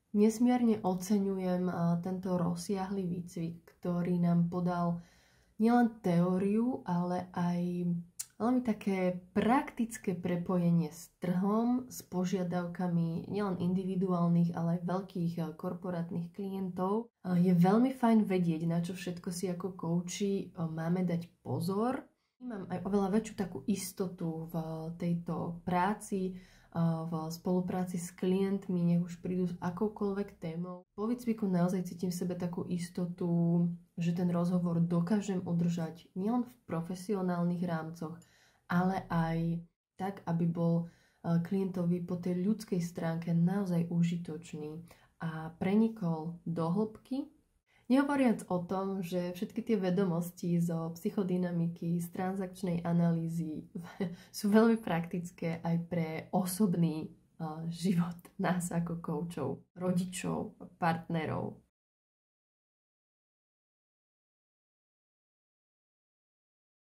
Nesmierne oceňujem tento rozsiahly výcvik, ktorý nám podal nielen teóriu, ale aj veľmi také praktické prepojenie s trhom, s požiadavkami nielen individuálnych, ale aj veľkých korporátnych klientov. Je veľmi fajn vedieť, na čo všetko si ako kouči máme dať pozor. Mám aj oveľa väčšiu takú istotu v tejto práci, v spolupráci s klientmi, nech už prídu s akoukoľvek témou. Po výcviku naozaj cítim v sebe takú istotu, že ten rozhovor dokážem udržať nielen v profesionálnych rámcoch, ale aj tak, aby bol klientovi po tej ľudskej stránke naozaj užitočný a prenikol do hĺbky. Nehovoriac o tom, že všetky tie vedomosti zo psychodynamiky, z transakčnej analýzy sú veľmi praktické aj pre osobný život nás ako koučov, rodičov, partnerov,